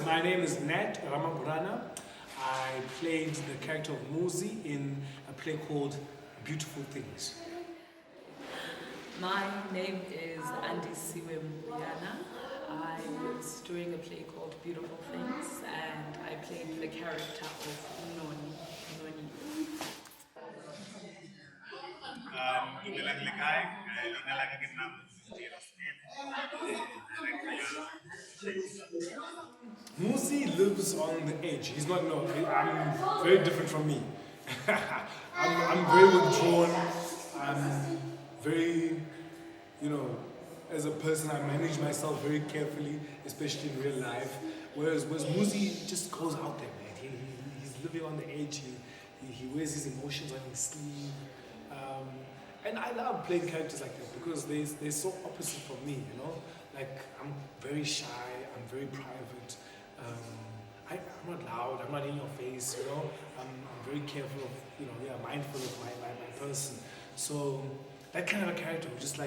My name is Nat Ramabulana. I played the character of Muzi in a play called Beautiful Things. My name is Andisiwe Mkuyana. I was doing a play called Beautiful Things, and I played the character of Noni. Muzi lives on the edge. He's not, no, I'm very different from me. I'm very withdrawn. I'm very, as a person, I manage myself very carefully, especially in real life. Whereas Muzi just goes out there, man. He's living on the edge. He wears his emotions on his sleeve. And I love playing characters like that because they're so opposite from me, Like, I'm very shy, I'm very private. I'm not loud, I'm not in your face, I'm very careful of, mindful of my person. So that kind of a character who just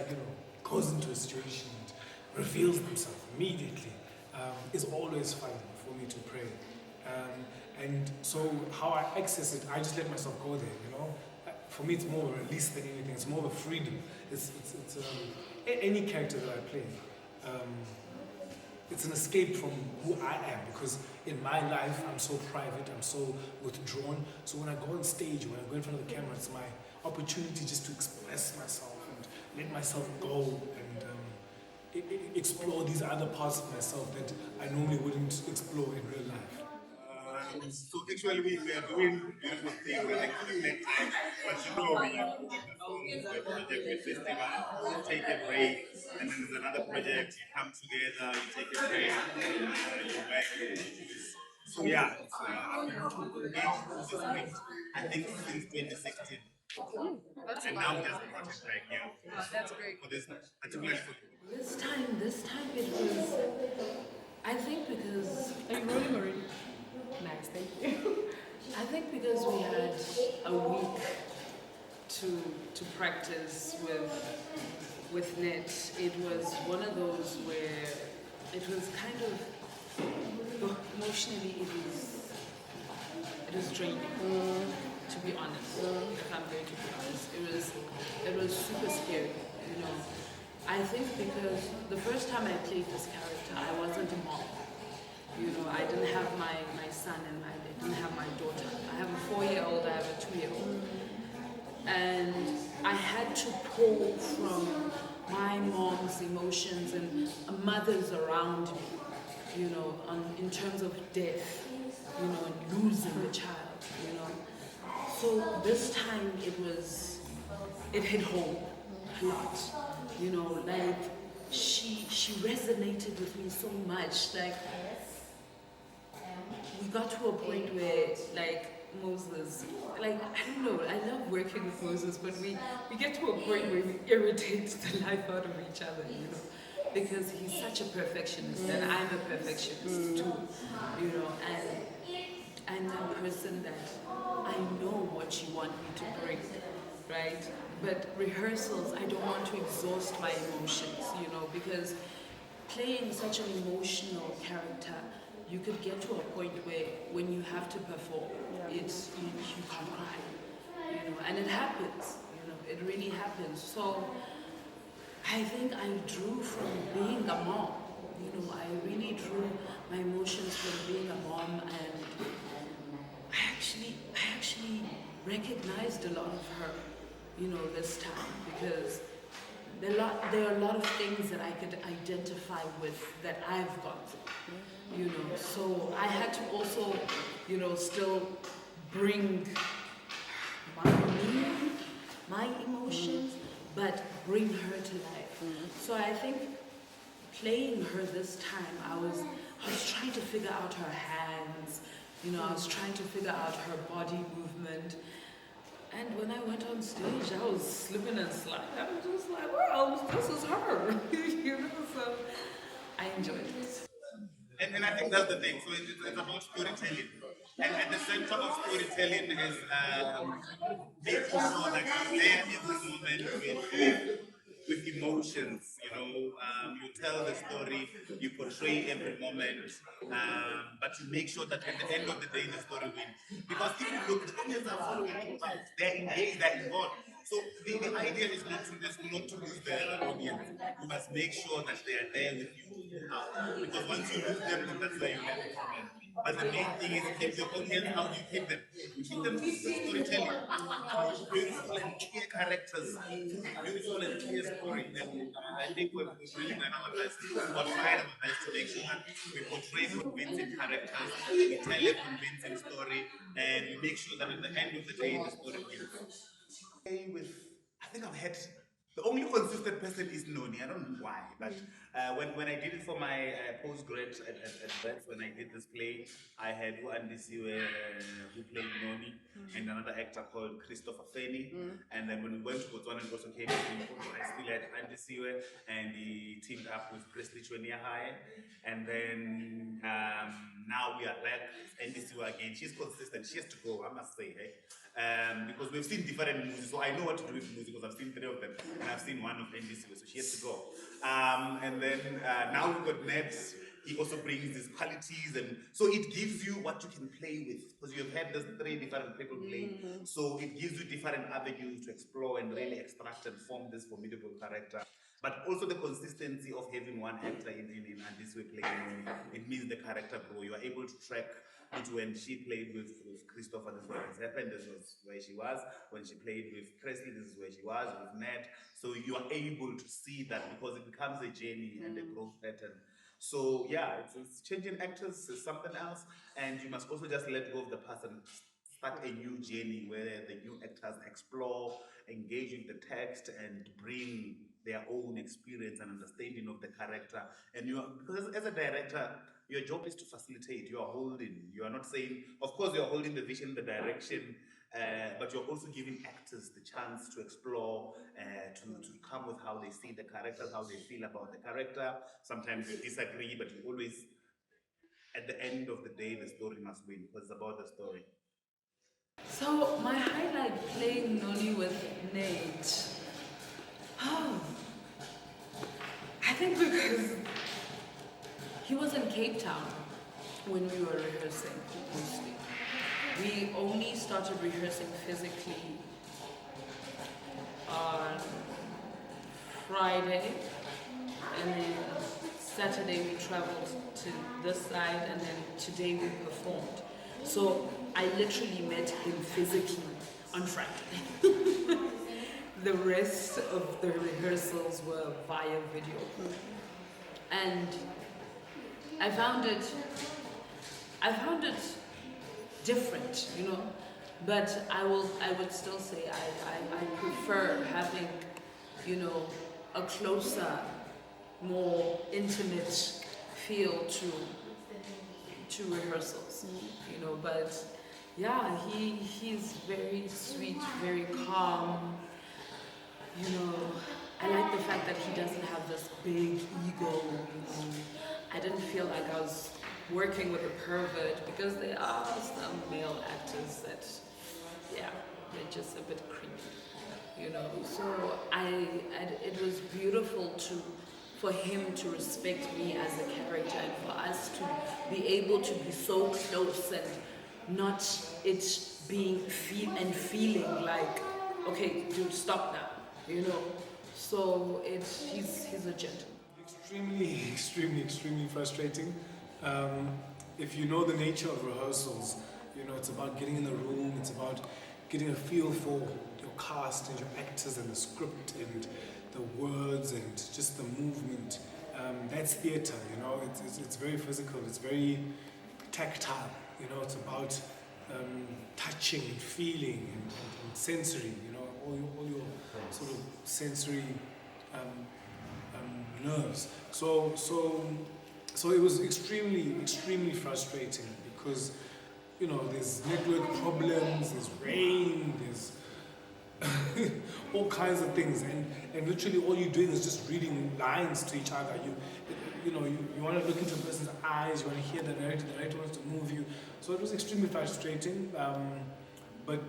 goes into a situation and reveals themselves immediately is always fun for me to play. And so how I access it, I just let myself go there, For me, it's more of a release than anything. It's more of a freedom. It's any character that I play. It's an escape from who I am, because in my life I'm so private, I'm so withdrawn. So when I go on stage, when I go in front of the camera, it's my opportunity just to express myself and let myself go and explore these other parts of myself that I normally wouldn't explore in real life. So actually we are doing beautiful things like the next time, but we are moving the project with festival, take a break, and then there's another project, you come together, you take a break, you work. So yeah, it's great. I think since 2016. And now we just brought it back here. Oh, that's great. For this, particularly for This time it was, I think because... Are you rolling already? Nice, thank you. I think because we had a week to practice with Net, it was one of those where it was kind of emotionally it was draining. To be honest, if I'm going to be honest, it was super scary. I think because the first time I played this character, I wasn't a mom. I didn't have my son and I didn't have my daughter. I have a 4-year-old, I have a 2-year-old. And I had to pull from my mom's emotions and mothers around me, in terms of death, and losing the child, So this time it hit home a lot, like she resonated with me so much, like we got to a point where, Moses, I don't know, I love working with Moses, but we get to a point where we irritate the life out of each other, because he's such a perfectionist, and I'm a perfectionist too, and I'm a person that I know what you want me to bring, right? But rehearsals, I don't want to exhaust my emotions, because playing such an emotional character, you could get to a point where when you have to perform, you can't cry, and it happens, it really happens. So I think I drew from being a mom, I really drew my emotions from being a mom, and I actually recognized a lot of her, this time, because there are a lot of things that I could identify with that I've gone through, So I had to also, still bring my emotions, but bring her to life. So I think playing her this time, I was trying to figure out her hands, I was trying to figure out her body movement. And when I went on stage, I was slipping and sliding. I was just like, well, this is her. So I enjoyed it. And I think that's the thing. So it's about storytelling. And at the center of storytelling is making sure that you're there in the moment with emotions, you tell the story, you portray every moment, but you make sure that at the end of the day, the story wins. Because if you look, the audience are following, they're engaged, they're involved. So the idea is not to lose the audience. You must make sure that they are there with you. Because once you lose them, then that's where you have the problem. But the main thing is keep the audience. How do you keep them? You keep them through the storytelling. Beautiful and clear characters, beautiful and clear story. And I think we've really done our best, or tried our best to make sure that we portray convincing characters, we tell a convincing story, and we make sure that at the end of the day, the story wins. With, I think I've had the only consistent person is Noni. I don't know why, but when I did it for my postgrad at Vets, when I did this play, I had Andisiwe who played Noni, and another actor called Christopher Feni. And then when we went to Botswana, it also came to I still had Andisiwe, and he teamed up with Presley Chwenia High. And then now we are back. Andisiwe again. She's consistent. She has to go, I must say. Hey? Because we've seen different movies, so I know what to do with movies because I've seen 3 of them, and I've seen one of Andisiwe, so she has to go. And then now we've got Ned. He also brings these qualities, and so it gives you what you can play with, because you've had these 3 different people play, so it gives you different avenues to explore and really extract and form this formidable character. But also the consistency of having one actor in Andisiwe playing, it means the character grow. You are able to track it. When she played with Christopher, this is what has happened, this was where she was. When she played with Presley, this is where she was, with Ned. So you are able to see that because it becomes a journey and a growth pattern. So yeah, it's changing actors is something else, and you must also just let go of the past and start a new journey where the new actors explore, engage with the text, and bring their own experience and understanding of the character. And you are, because as a director, your job is to facilitate. You are holding. You are not saying, of course, you are holding the vision, the direction, but you're also giving actors the chance to explore, to come with how they see the character, how they feel about the character. Sometimes you disagree, but you always, at the end of the day, the story must win because it's about the story. So my highlight playing Noni with Nate. Oh, I think because he was in Cape Town when we were rehearsing mostly. We only started rehearsing physically on Friday, and then Saturday we traveled to this side, and then today we performed. So I literally met him physically on Friday. The rest of the rehearsals were via video. And I found it different, you know, but I would still say I prefer having, you know, a closer, more intimate feel to rehearsals, you know. But yeah, he's very sweet, very calm, you know. I like the fact that he doesn't have this big ego, you know. I didn't feel like I was working with a pervert, because there are some male actors that, yeah, they're just a bit creepy, you know. So it was beautiful for him to respect me as a character, and for us to be able to be so close, and not it being feeling like, okay, dude, stop now, you know. So he's a gentleman. Extremely frustrating. If you know the nature of rehearsals, you know, it's about getting in the room, it's about getting a feel for your cast and your actors and the script and the words and just the movement. That's theatre, you know. It's very physical, it's very tactile, you know. It's about touching and feeling and sensory, you know, all your sort of sensory nerves. So it was extremely frustrating because, you know, there's network problems, there's rain, there's all kinds of things, and literally all you're doing is just reading lines to each other. You know, you want to look into a person's eyes, you want to hear the director wants to move you. So it was extremely frustrating, but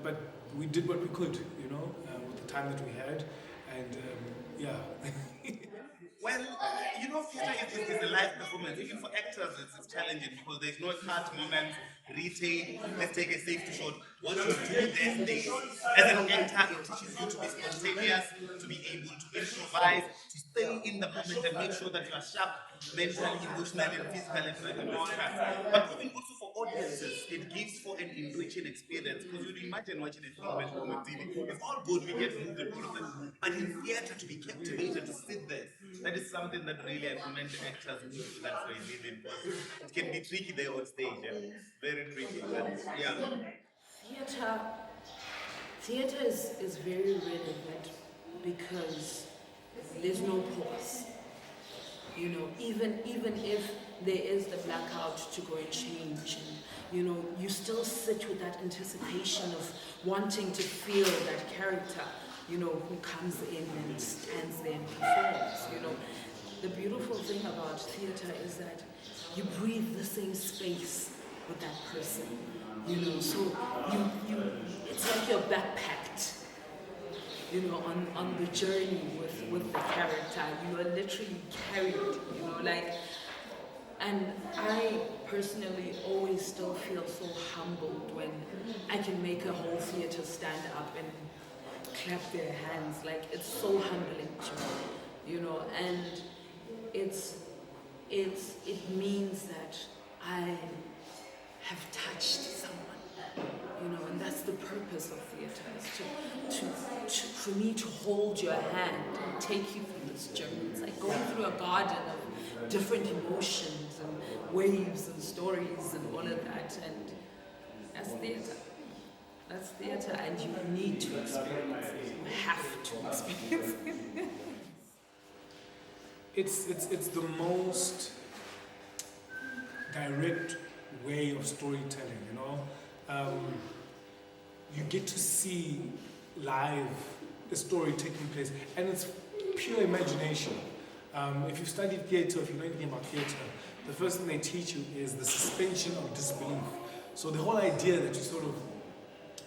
we did what we could, you know, with the time that we had, and yeah. Well, theater is a live performance. Even for actors, it's challenging because there's no cut moment, retake. Let's take a safety shot. What you do then, as an actor, it teaches you to be spontaneous, to be able to improvise, to stay in the moment and make sure that you are sharp mentally, emotionally, and physically throughout the broadcast. But even also for audiences, it gives for an enriching experience because you imagine watching a film at home on TV. It's all good, we get moved and all of that. But in theater, to be captivated, to sit there, that is something that really I commend the actors who do that for a living because it can be tricky there on stage. Yeah? Very tricky. But yeah. Theater, theater is very relevant because there's no pause. Even if there is the blackout to go and change, and you still sit with that anticipation of wanting to feel that character, who comes in and stands there and performs. The beautiful thing about theater is that you breathe the same space with that person. So you it's like you're backpacked, on the journey with the character. You are literally carried, and I personally always still feel so humbled when I can make a whole theater stand up and clap their hands. Like, it's so humbling to me, and it means that I have touched someone, and that's the purpose of theater, is for me to hold your hand and take you through this journey. It's like going through a garden of different emotions and waves and stories and all of that, and that's theater. That's theater, and you need to experience it. You have to experience it. It's the most direct way of storytelling, you get to see live the story taking place, and it's pure imagination. If you've studied theatre, if you know anything about theatre, the first thing they teach you is the suspension of disbelief. So the whole idea that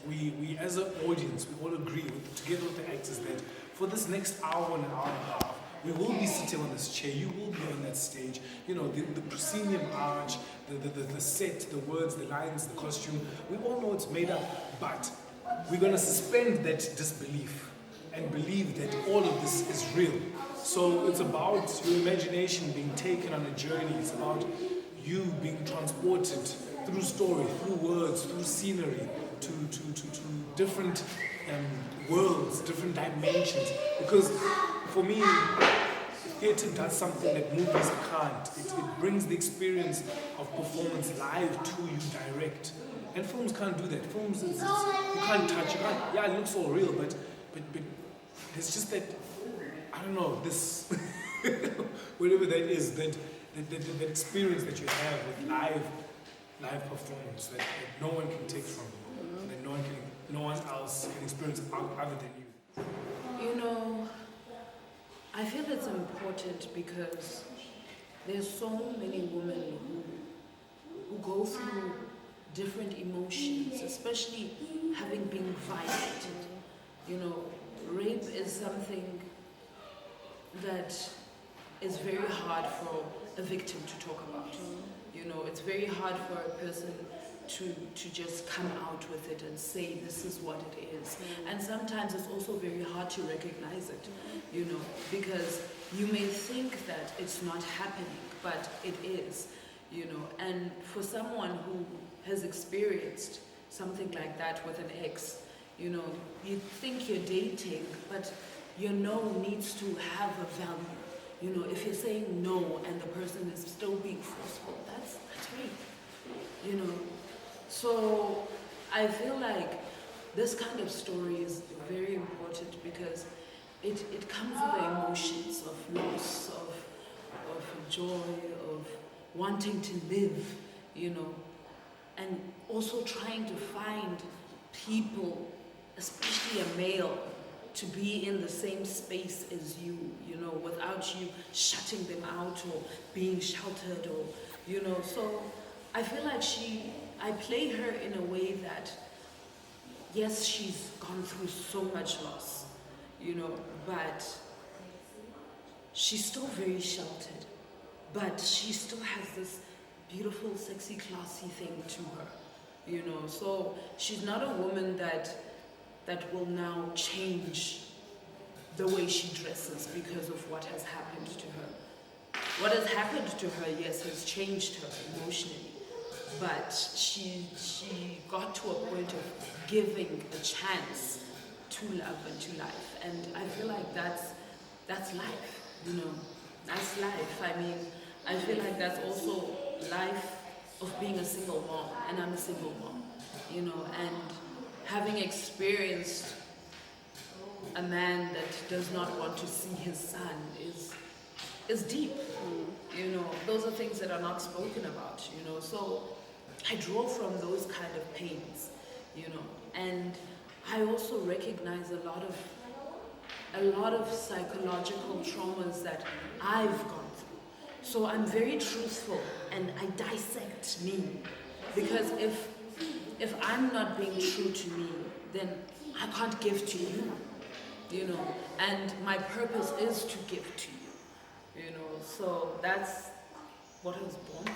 we as an audience, we all agree together with the actors that for this next hour and an hour and a half, we will be sitting on this chair, you will be on that stage, the proscenium arch, the set, the words, the lines, the costume, we all know it's made up, but we're going to suspend that disbelief and believe that all of this is real. So it's about your imagination being taken on a journey, it's about you being transported through story, through words, through scenery, to different worlds, different dimensions, because for me, theatre does something that movies can't. It brings the experience of performance live to you direct. And films can't do that. Films, you can't touch, it looks all real, but there's just that, I don't know, this, whatever that is, that experience that you have with live performance that no one can take from you, that no one else can experience other than you. I feel it's important because there's so many women who go through different emotions, especially having been violated. Rape is something that is very hard for a victim to talk about. It's very hard for a person to just come out with it and say this is what it is. And sometimes it's also very hard to recognize it, because you may think that it's not happening, but it is, and for someone who has experienced something like that with an ex, you think you're dating, but your no needs to have a value. If you're saying no and the person is still being forceful, that's rape, So I feel like this kind of story is very important because it comes with the emotions of loss, of joy, of wanting to live, and also trying to find people, especially a male, to be in the same space as you, without you shutting them out or being sheltered or, so I feel like I play her in a way that, yes, she's gone through so much loss, but she's still very sheltered, but she still has this beautiful, sexy, classy thing to her, you know. So she's not a woman that will now change the way she dresses because of what has happened to her. What has happened to her, yes, has changed her emotionally, but she got to a point of giving a chance to love and to life, and I feel like that's life, you know. That's life. I mean, I feel like that's also life of being a single mom, and I'm a single mom, you know, and having experienced a man that does not want to see his son is deep. You know, those are things that are not spoken about, you know. So I draw from those kind of pains, you know, and I also recognize a lot of psychological traumas that I've gone through. So I'm very truthful and I dissect me, because if I'm not being true to me, then I can't give to you, you know, and my purpose is to give to you, you know. So that's what I was born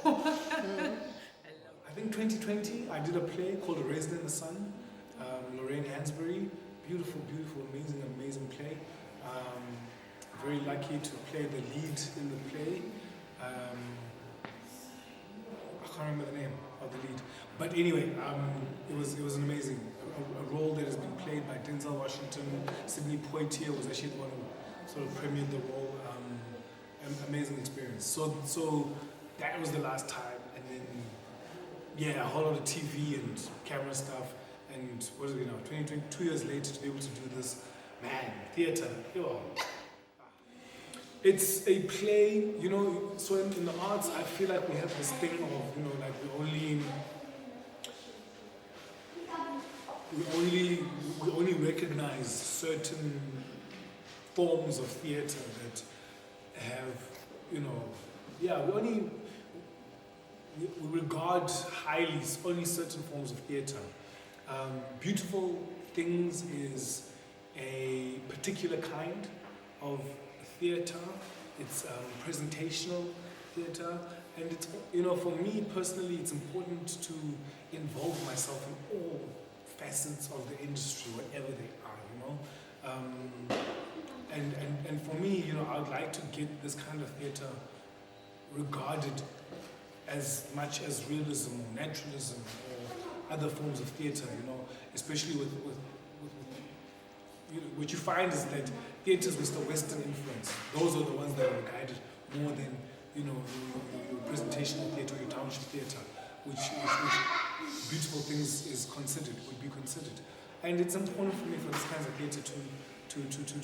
for. I think 2020, I did a play called A Raisin in the Sun. Lorraine Hansberry, beautiful, beautiful, amazing, amazing play. Very lucky to play the lead in the play. I can't remember the name of the lead, but anyway, it was an amazing a role that has been played by Denzel Washington. Sidney Poitier was actually the one who sort of premiered the role. An amazing experience. So that was the last time, and then yeah, a whole lot of TV and camera stuff. And what is it now? 2 years later to be able to do this, man, theater. Yo. It's a play, you know. So in the arts, I feel like we have this thing of, you know, like we only recognize certain forms of theater that have, you know, yeah, we regard highly only certain forms of theater. Beautiful Things is a particular kind of theater. It's presentational theater, and it's, you know, for me personally, it's important to involve myself in all facets of the industry, whatever they are, you know. And for me, you know, I would like to get this kind of theater regarded as much as realism or naturalism or other forms of theater, you know, especially with you know, what you find is that theaters with the Western influence, those are the ones that are guided more than, you know, your presentational theater, your township theater, which Beautiful Things is considered, would be considered. And it's important for me for this kind of theater to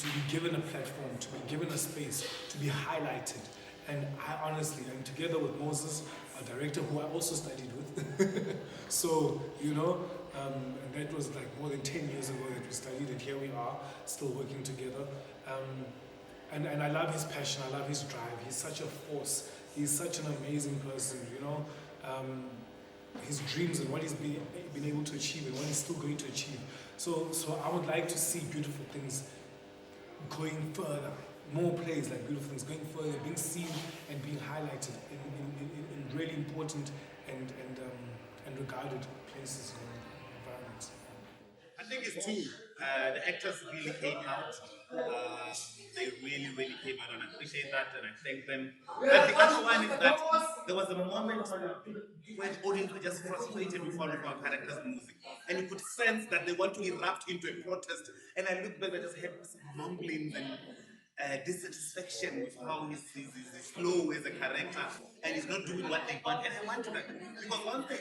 be given a platform, to be given a space, to be highlighted. And I honestly, and together with Moses, a director who I also studied with, so, you know, and that was like more than 10 years ago that we studied, and here we are, still working together. And I love his passion, I love his drive. He's such a force, he's such an amazing person, you know. His dreams and what he's been able to achieve and what he's still going to achieve. So I would like to see Beautiful Things going further, more plays like Beautiful Things going further, being seen and being highlighted in really important and regarded places and environments. I think it's two. The actors really came out. They really, really came out, and I appreciate that, and I thank them. But the other one is that there was a moment where the audience were just frustrated with one of our characters' music, and you could sense that they want to erupt into a protest. And I looked back, I just had some mumblings and dissatisfaction with how he's slow as a character, and he's not doing what they want. And I want that, because one thing,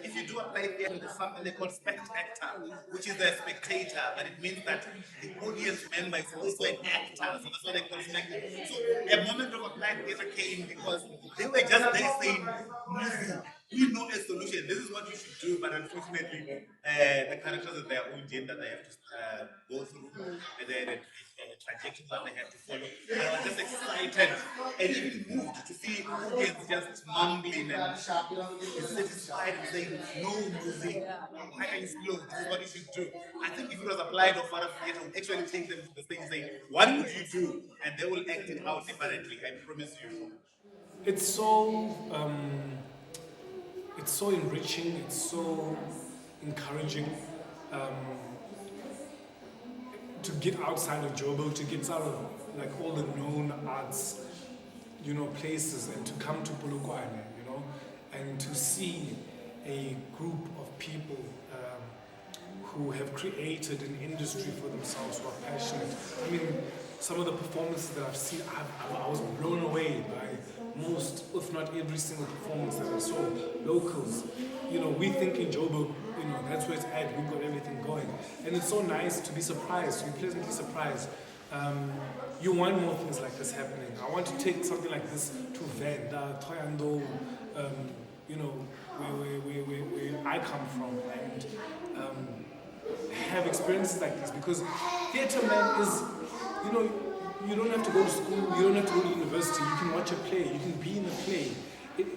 if you do apply theater, there's something they call spectator, which is a spectator, but it means that the audience member is also an actor, so that's what they call spectator. So a moment of applied theater came because they were just there saying, music, we know a solution, this is what you should do, but unfortunately, the characters have their own gender they have to go through, and then trajectory that they had to follow. And I was just excited and even moved to see audience just mumbling and dissatisfied and saying, no music, why are you slow? This is what you should do. I think if it was applied of Father Theatre, would actually take them to the stage and say, what would you do? And they will act it out differently, I promise you. It's so enriching, it's so encouraging to get outside of Joburg, to get out of like all the known arts, places, and to come to Polokwane, and to see a group of people who have created an industry for themselves, who are passionate. I mean, some of the performances that I've seen, I was blown away by most, if not every single performance that I saw. Locals, we think in Joburg, that's where it's at, we've got everything going. And it's so nice to be surprised, to be pleasantly surprised. You want more things like this happening. I want to take something like this to Venda, Toyando, where I come from, and have experiences like this, because theatre, man, is, you don't have to go to school, you don't have to go to university, you can watch a play, you can be in a play. It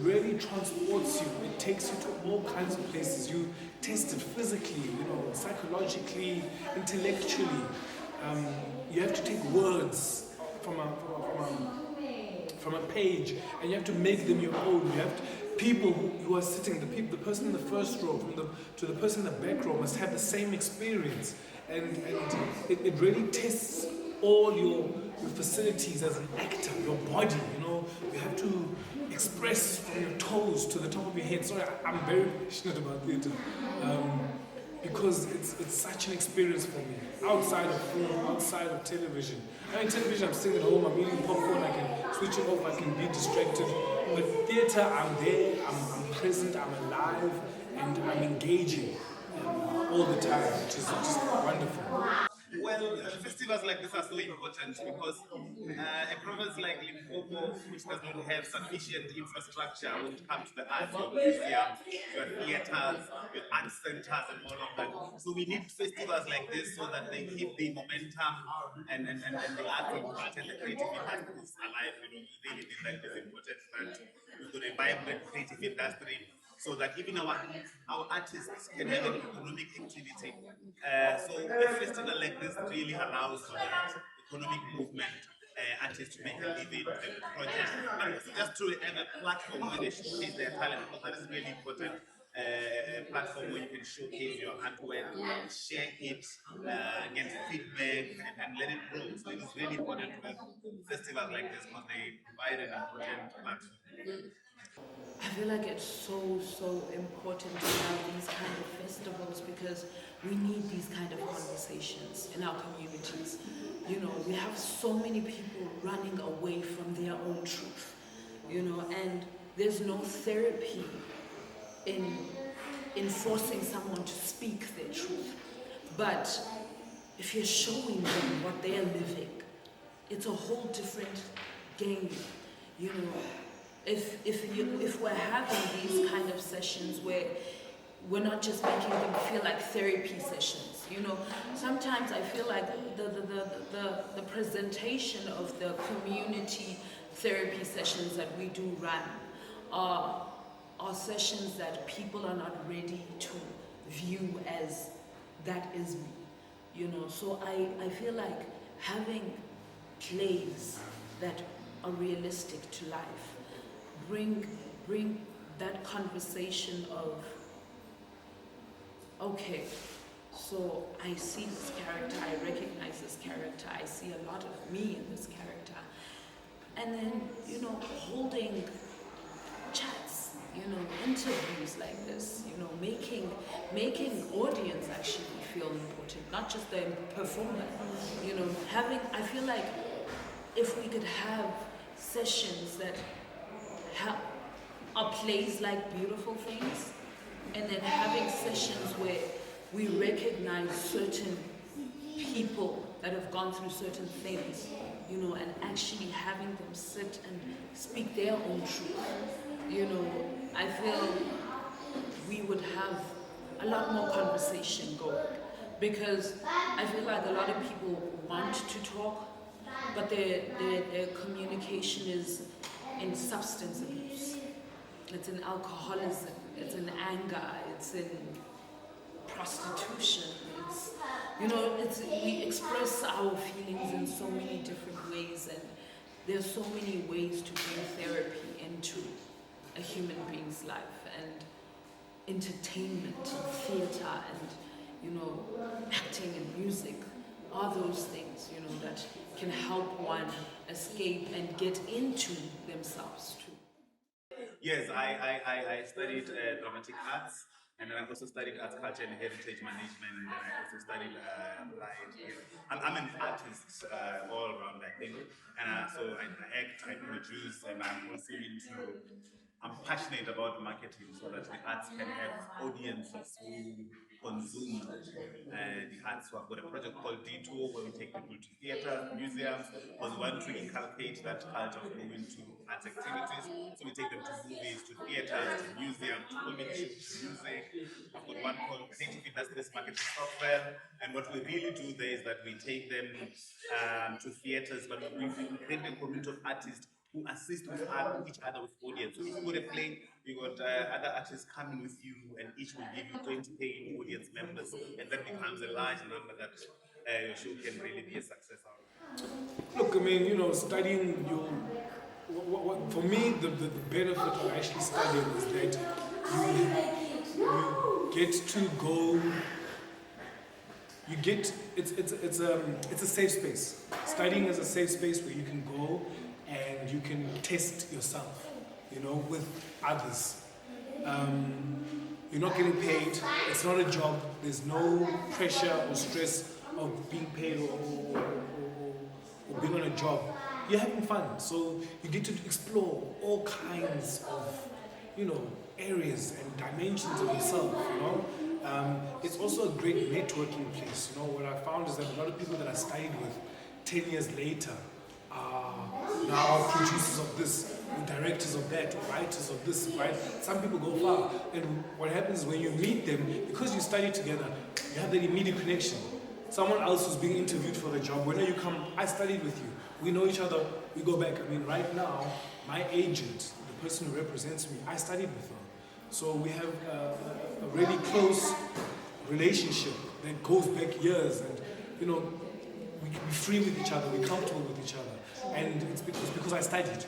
really transports you, it takes you to all kinds of places. You test it physically, psychologically, intellectually. You have to take words from a page, and you have to make them your own. You have to, people who are sitting, the person in the first row to the person in the back row must have the same experience, and it really tests all your facilities as an actor, your body. You have to express from your toes to the top of your head. Sorry, I'm very passionate about theatre. Because it's such an experience for me. Outside of film, outside of television. I mean, television, I'm sitting at home, I'm eating popcorn, I can switch it off, I can be distracted. But theatre, I'm there, I'm present, I'm alive, and I'm engaging all the time, which is just wonderful. Well, festivals like this are so important because a province like Limpopo, which does not have sufficient infrastructure when it comes to the arts, your museums, your theatres, your art centres, and all of that. So we need festivals like this so that they keep the momentum and the art and the creative industries alive. We really think that it is important that we've got a vibrant creative industry so that even our artists can have an economic activity. So a festival like this really allows for that economic movement, artists to make a living with the project, but also just to have a platform where they showcase their talent, because that is really important. A platform where you can showcase your artwork, share it, get feedback, and let it grow. So it is really important to have festivals like this because they provide an important platform. I feel like it's so important to have these kind of festivals because we need these kind of conversations in our communities. We have so many people running away from their own truth, and there's no therapy in forcing someone to speak their truth. But if you're showing them what they're living, it's a whole different game, If we're having these kind of sessions where we're not just making them feel like therapy sessions, sometimes I feel like the presentation of the community therapy sessions that we do run are sessions that people are not ready to view as that is me, So I feel like having plays that are realistic to life bring that conversation of, okay, so I see this character, I recognize this character, I see a lot of me in this character, and then holding chats, interviews like this, making audience actually feel important, not just the performer, I feel like if we could have sessions that are plays like beautiful things, and then having sessions where we recognize certain people that have gone through certain things, and actually having them sit and speak their own truth. I feel we would have a lot more conversation going, because I feel like a lot of people want to talk, but their communication is in substance abuse. It's in alcoholism, it's in anger, it's in prostitution. It's, we express our feelings in so many different ways, and there's so many ways to bring therapy into a human being's life, and entertainment and theater and acting and music are those things that can help one escape and get into themselves too. Yes, I studied dramatic arts, and then I also studied arts, culture, and heritage management, and then I also studied applied. I'm an artist all around, I think, and so I act, I produce, and I'm also I'm passionate about marketing so that the arts can have audiences who consume the arts. So I've got a project called Detour where we take people to theaters, museums, because we want to inculcate that culture of going to arts activities. So we take them to movies, to theaters, to museums, to comedy shows, to music. I've got one called Creative Industries Marketing Software, and what we really do there is that we take them to theaters, but we create a community of artists who assist with each other with audience. So if you go to play, you got other artists coming with you, and each will give you 20 paying audience members, and that becomes a large number that your show can really be a success out of. Look, I mean, studying for me, the benefit of actually studying is that you get to go. It's a safe space. Studying is a safe space where you can go and you can test yourself, with others. You're not getting paid. It's not a job. There's no pressure or stress of being paid or being on a job. You're having fun, so you get to explore all kinds of, areas and dimensions of yourself. It's also a great networking place. What I found is that a lot of people that I studied with 10 years later are now producers of this, or directors of that, or writers of this, right? Some people go far. And what happens is when you meet them, because you study together, you have that immediate connection. Someone else who's being interviewed for the job, whenever you come, I studied with you. We know each other, we go back. I mean, right now, my agent, the person who represents me, I studied with her. So we have a really close relationship that goes back years, and we can be free with each other, we're comfortable with each other, and it's because I studied.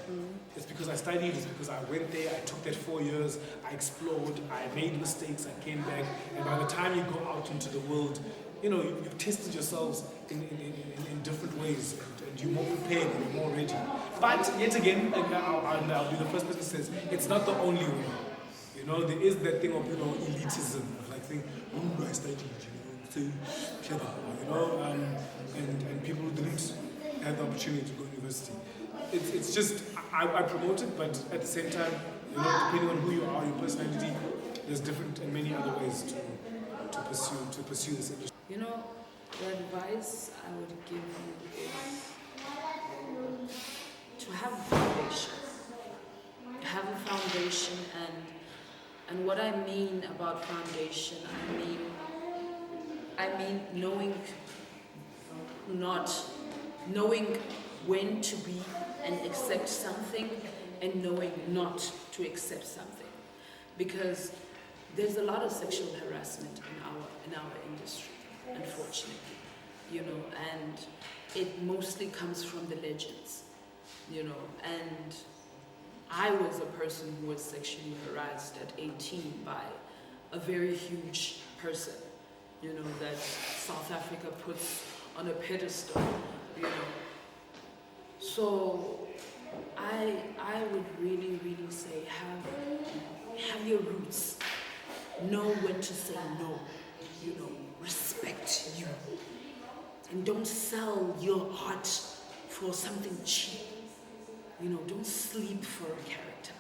It's because I studied, it's because I went there, I took that 4 years, I explored, I made mistakes, I came back, and by the time you go out into the world, you've tested yourselves in different ways, and you're more prepared and you're more ready. But yet again, and I'll be the first person who says, it's not the only way. There is that thing of, elitism, of like saying, I studied, so clever, and people who didn't have the opportunity to go to university. It's just, I promote it, but at the same time, depending on who you are, your personality, there's different and many other ways to pursue this industry. The advice I would give you is to have a foundation. Have a foundation, and what I mean about foundation, I mean knowing when to be and accept something, and knowing not to accept something, because there's a lot of sexual harassment in our industry, unfortunately, and it mostly comes from the legends, and I was a person who was sexually harassed at 18 by a very huge person, that South Africa puts on a pedestal, So I would really, really say have your roots. Know when to say no, respect you. And don't sell your heart for something cheap. Don't sleep for a character,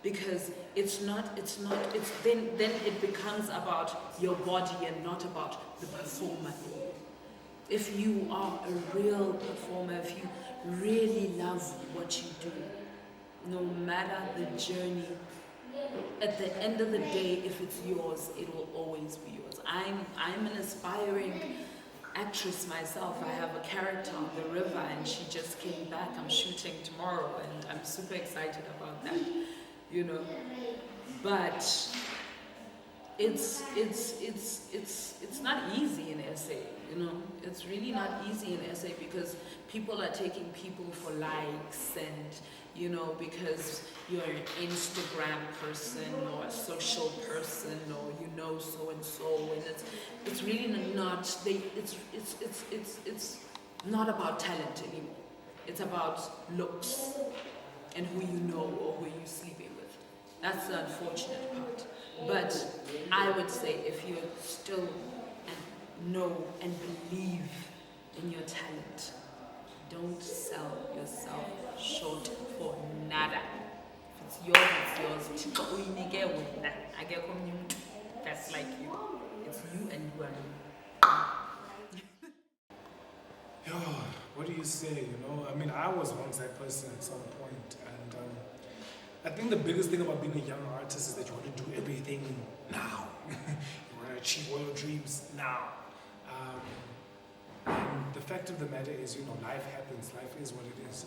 because then it becomes about your body and not about the performer. If you are a real performer, if you really love what you do, no matter the journey, at the end of the day, if it's yours, it will always be yours. I'm an aspiring actress myself. I have a character on the river, and she just came back. I'm shooting tomorrow, and I'm super excited about that. You know, but it's not easy in SA. You know, it's really not easy in SA because people are taking people for likes, and you know, because you're an Instagram person or a social person, or you know so and so, and it's really not it's not about talent anymore. It's about looks and who you know or who you're sleeping with. That's the unfortunate part. But I would say if you still know and believe in your talent, don't sell yourself short for nada. If it's yours, it's yours. That's like you. It's you and you are you. Yo, what do you say? You know, I mean, I was once that person at some point, and I think the biggest thing about being a young artist is that you want to do everything now. You want to achieve all your dreams now. And the fact of the matter is, you know, life happens. Life is what it is.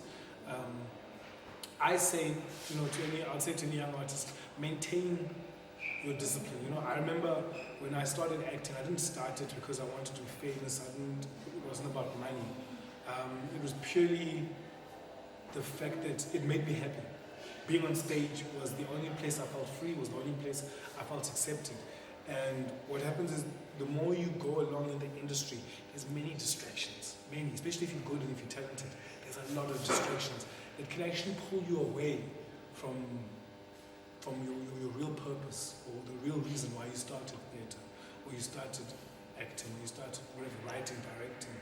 I say, you know, I'd say to any young artist, maintain your discipline. You know, I remember when I started acting, I didn't start it because I wanted to be famous. It wasn't about money. It was purely the fact that it made me happy. Being on stage was the only place I felt free, was the only place I felt accepted. And what happens is, the more you go along in the industry, there's many distractions, especially if you're good and if you're talented. There's a lot of distractions that can actually pull you away from your real purpose, or the real reason why you started theatre, or you started acting, or you started whatever, writing, directing,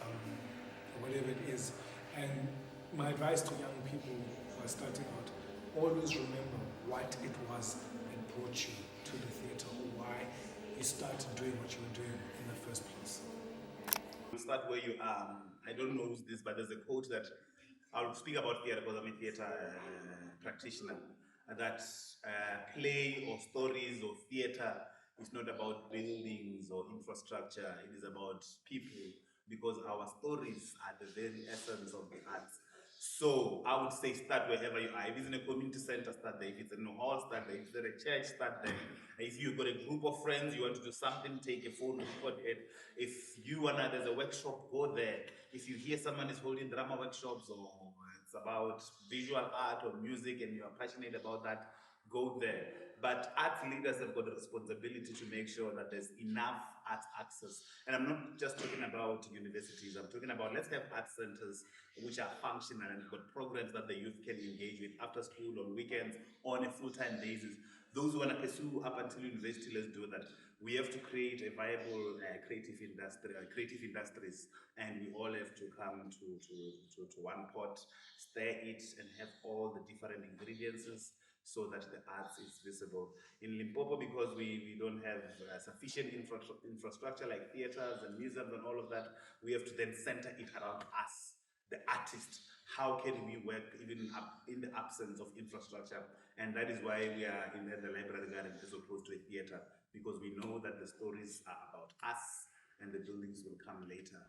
or whatever it is. And my advice to young people who are starting out, always remember what it was that brought you to the theatre, or why you started doing what you were doing in the first place. We'll start where you are. I don't know who's this, but there's a quote that I'll speak about theatre because I'm a theatre practitioner. That play or stories or theatre is not about buildings or infrastructure, it is about people, because our stories are the very essence of the arts. So I would say start wherever you are. If it's in a community center, start there. If it's in a hall, start there. If it's at a church, start there. If you've got a group of friends, you want to do something, take a phone, record it. If you wanna, there's a workshop, go there. If you hear someone is holding drama workshops, or it's about visual art or music and you are passionate about that, go there. But arts leaders have got a responsibility to make sure that there's enough arts access. And I'm not just talking about universities, I'm talking about, let's have art centers which are functional and got programs that the youth can engage with after school, on weekends, on a full-time basis. Those who want to pursue up until university, let's do that. We have to create a viable creative industries, and we all have to come to one pot, stir it, and have all the different ingredients so that the arts is visible. In Limpopo, because we don't have sufficient infrastructure like theaters and museums and all of that, we have to then center it around us, the artist. How can we work even in the absence of infrastructure? And that is why we are in the library garden as opposed to a theater, because we know that the stories are about us and the buildings will come later.